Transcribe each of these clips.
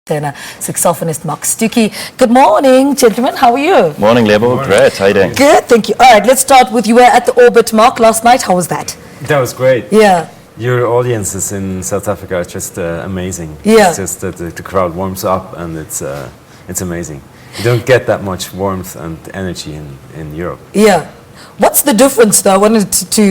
Tenor saxophonist Marc Stucki. Good morning, gentlemen. How are you? Morning, Lebo. Great. How you doing? Good, thank you. All right, let's start with you were at the Orbit, Marc, last night. How was that? That was great. Yeah. Your audiences in South Africa are just amazing. Yeah. It's just that the crowd warms up, and it's amazing. You don't get that much warmth and energy in Europe. Yeah. What's the difference, though? I wanted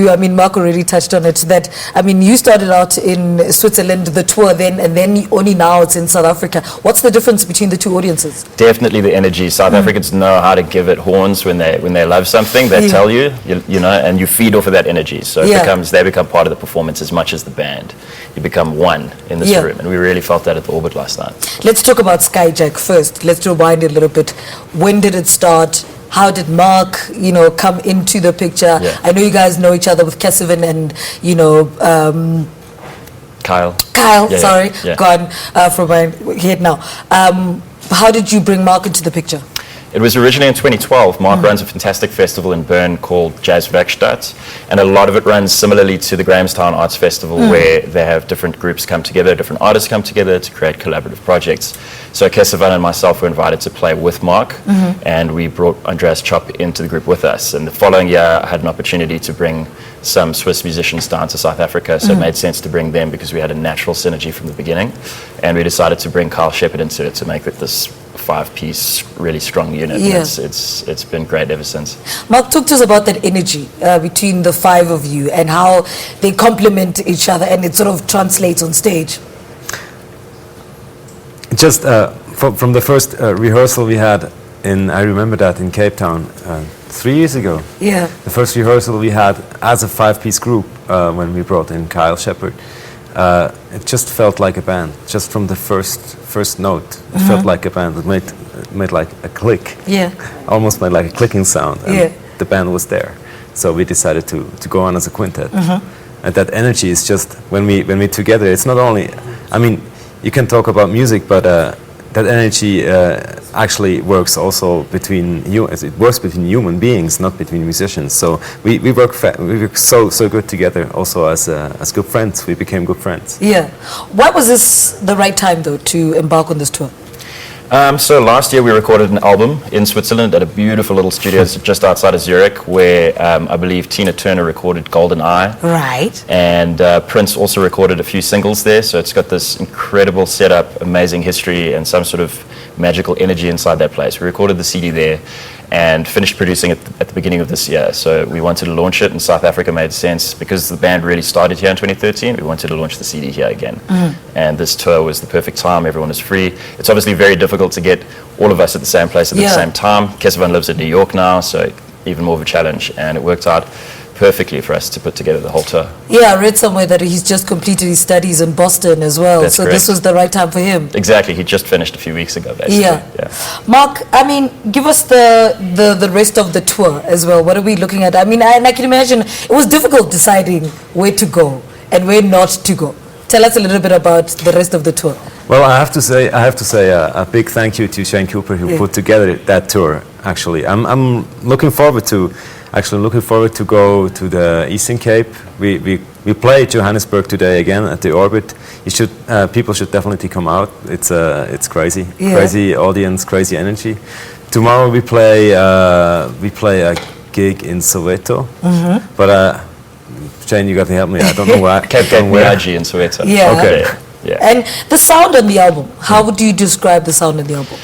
I mean, Marc already touched on it, that, I mean, you started out in Switzerland, the tour then, and then only now it's in South Africa. What's the difference between the two audiences? Definitely the energy. South Africans know how to give it horns when they love something. They tell you, you know, and you feed off of that energy. So they become part of the performance as much as the band. You become one in this room, and we really felt that at the Orbit last night. Let's talk about Skyjack first. Let's rewind it a little bit. When did it start? How did Marc, you know, come into the picture? Yeah. I know you guys know each other with Kesivan and, you know, Kyle, sorry, gone from my head now. How did you bring Marc into the picture? It was originally in 2012. Marc runs a fantastic festival in Bern called Jazz Werkstatt, and a lot of it runs similarly to the Grahamstown Arts Festival, where they have different groups come together, different artists come together to create collaborative projects. So Kesivan and myself were invited to play with Marc, and we brought Andreas Tschopp into the group with us. And the following year, I had an opportunity to bring some Swiss musicians down to South Africa, so it made sense to bring them because we had a natural synergy from the beginning. And we decided to bring Kyle Shepherd into it to make it this five-piece, really strong unit. Yeah. It's been great ever since. Marc, talk to us about that energy between the five of you and how they complement each other and it sort of translates on stage. Just from the first rehearsal we had I remember that in Cape Town 3 years ago. Yeah. The first rehearsal we had as a five-piece group when we brought in Kyle Shepherd. It just felt like a band. Just from the first note, it felt like a band. It made like a click. Yeah. Almost made like a clicking sound. And Yeah. the band was there. So we decided to go on as a quintet. And that energy is just when we together. It's not only. I mean, you can talk about music, but that energy actually works also between you. It works between human beings, not between musicians. So we work so good together. Also as good friends, we became good friends. Yeah. Why was this the right time though to embark on this tour? So last year we recorded an album in Switzerland at a beautiful little studio just outside of Zurich, where I believe Tenor recorded Golden Eye. Right. And Prince also recorded a few singles there, so it's got this incredible setup, amazing history, and some sort of magical energy inside that place. We recorded the CD there and finished producing it at the beginning of this year. So we wanted to launch it, and South Africa made sense because the band really started here in 2013. We wanted to launch the CD here again. And this tour was the perfect time. Everyone was free. It's obviously very difficult to get all of us at the same place at the same time. Kesivan lives in New York now, so even more of a challenge, and it worked out perfectly for us to put together the whole tour. Yeah, I read somewhere that he's just completed his studies in Boston as well. That's so correct. This was the right time for him. Exactly. He just finished a few weeks ago, basically. Yeah. Marc, I mean, give us the rest of the tour as well. What are we looking at? I mean, I can imagine it was difficult deciding where to go and where not to go. Tell us a little bit about the rest of the tour. Well, I have to say a big thank you to Shane Cooper who put together that tour. Actually, I'm looking forward to go to the Eastern Cape. We play Johannesburg today again at the Orbit. People should definitely come out. It's crazy, crazy audience, crazy energy. Tomorrow we play a gig in Soweto, but Shane, you got to help me. I don't know where. Cape Town in Soweto. Yeah. Okay. Yeah. And the sound on the album, how would you describe the sound on the album?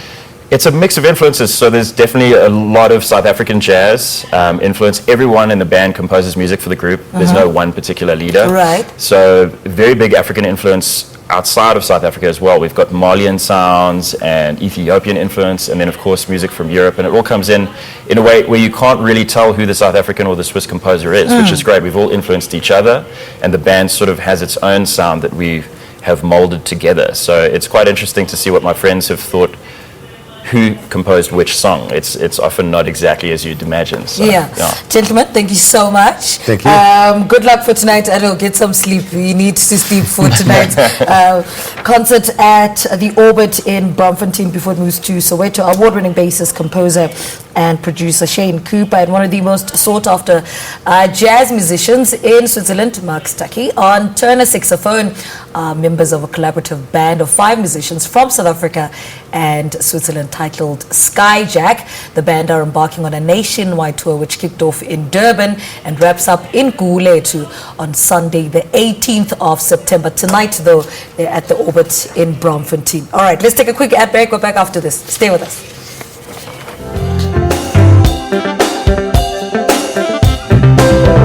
It's a mix of influences, so there's definitely a lot of South African jazz influence. Everyone in the band composes music for the group. There's no one particular leader. Right. So very big African influence outside of South Africa as well. We've got Malian sounds and Ethiopian influence, and then of course music from Europe, and it all comes in a way where you can't really tell who the South African or the Swiss composer is, which is great. We've all influenced each other, and the band sort of has its own sound that we have molded together. So it's quite interesting to see what my friends have thought who composed which song. It's often not exactly as you'd imagine. So, Gentlemen, thank you so much. Thank you. Good luck for tonight. I know, get some sleep. You need to sleep for tonight's concert at the Orbit in Braamfontein before it moves to Soweto. Award-winning bassist, composer, and producer Shane Cooper, and one of the most sought-after jazz musicians in Switzerland, Marc Stucki, on tenor saxophone. are members of a collaborative band of 5 musicians from South Africa and Switzerland titled Skyjack. The band are embarking on a nationwide tour which kicked off in Durban and wraps up in Gugulethu on Sunday, the 18th of September. Tonight, though, they're at the Orbit in Braamfontein. All right, let's take a quick ad break. We're back after this. Stay with us.